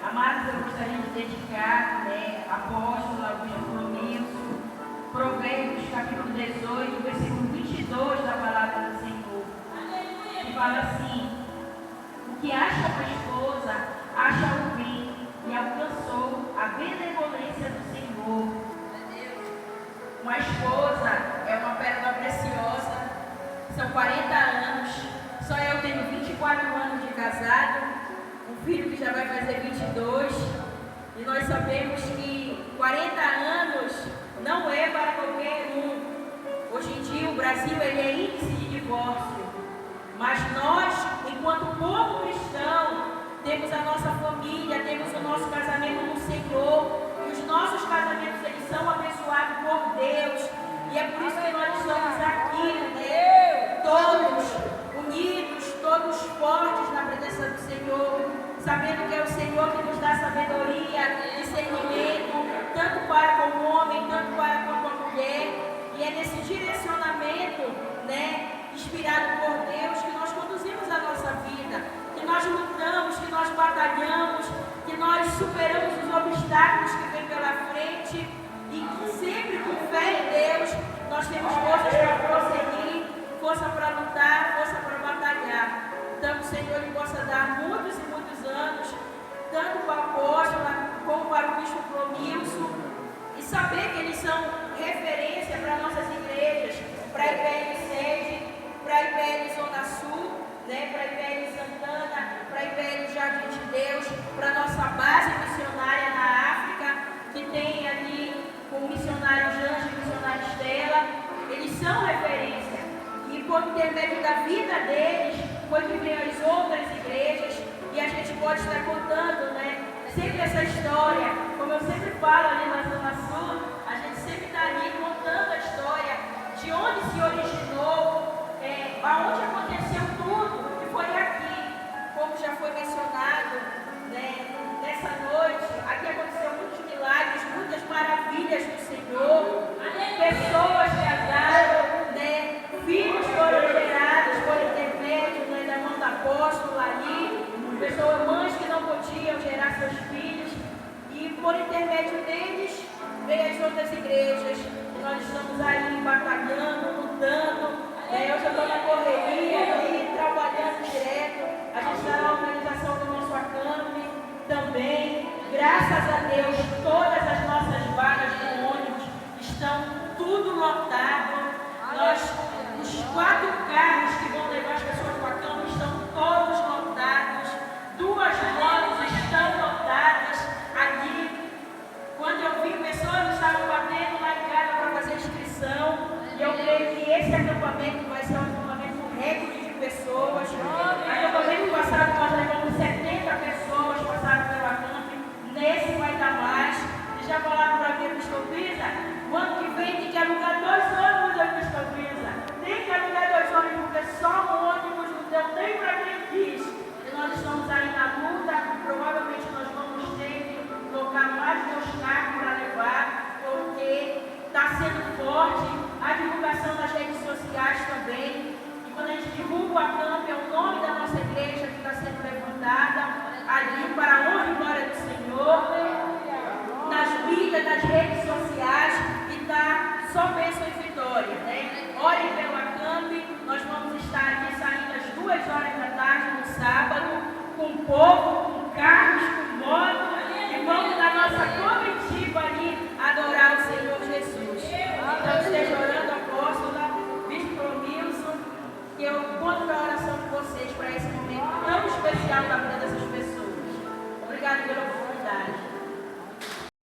Amados, eu gostaria de dedicar, Apóstolo Augusto Flomilson, Provérbios capítulo 18, versículo 22 da palavra do Senhor, que fala assim: o que acha uma esposa, acha o bem e alcançou a benevolência do Senhor. Uma esposa é uma pérola preciosa, são 40 anos, só eu tenho 24 anos de casado, um filho que já vai fazer 22, e nós sabemos que 40 anos não é para qualquer um. Hoje em dia o Brasil ele é índice de divórcio, mas nós, enquanto povo cristão, temos a nossa família, temos o nosso casamento no Senhor, e os nossos casamentos eles são abençoados por Deus, e é por isso que nós estamos aqui, todos unidos, todos fortes na presença do Senhor, sabendo que é o Senhor que nos dá sabedoria, discernimento, tanto para com o homem, tanto para com a mulher, e é nesse direcionamento, inspirado por Deus, que nós conduzimos a nossa vida, que nós lutamos, que nós batalhamos, que nós superamos os obstáculos que vêm pela frente, e que sempre com fé em Deus, nós temos forças para prosseguir, força para lutar, força para batalhar. Então o Senhor ele possa dar muitos e muitos anos, tanto para o apóstolo como para o bispo Flomilson, e saber que eles são referência para nossas igrejas, para a IPL Sede, para a IPL Zona Sul, para a IPL Santana, para a IPL Jardim de Deus, para a nossa base missionária na África, que tem ali com o missionário Janja e o missionário Estela. Eles são referência, e por intermédio da vida deles foi que vem as outras igrejas, e a gente pode estar contando, sempre essa história, como eu sempre falo ali na Zona Sul, a gente sempre está ali contando a história de onde se originou, aonde aconteceu tudo, que foi aqui, como já foi mencionado, nessa noite, aqui aconteceu muitos milagres, muitas maravilhas do Senhor, pessoas casaram, filhos foram gerados por intermédio da mão do apóstolo ali, mães que não podiam gerar seus filhos, e por intermédio deles veio as outras igrejas, e nós estamos aí batalhando, lutando. Eu já estou na correria ali, trabalhando direto, a gente está na organização do nosso acampe também. Graças a Deus, todas as nossas vagas de ônibus estão tudo lotado. Os 4 carros que vão levar as pessoas para o acampe estão todos lotados. 2 motos estão lotadas ali. Quando eu vi pessoas estavam batendo lá em casa para fazer inscrição, e eu creio que esse acampamento vai ser um acampamento recorde de pessoas. Acampamento passado nós levamos 70 pessoas, passaram pelo acampe. Nesse vai dar mais. E já falaram para mim, Bispo Pisa, o ano que vem tem que alugar 2 ônibus, Bispo Pisa. Tem que alugar 2 ônibus, porque só um ônibus não deu nem para quem quis. E nós estamos aí na luta, provavelmente nós vamos ter que colocar mais 2 carros para levar, porque está sendo forte. A divulgação nas redes sociais também. E quando a gente divulga o acampe, é o nome da nossa igreja que está sendo levantada ali para a honra e glória do Senhor. Nas mídias, nas redes sociais, e está só bênção e vitória. Orem pelo acampe. Nós vamos estar aqui saindo às 2 horas da tarde no sábado, com o povo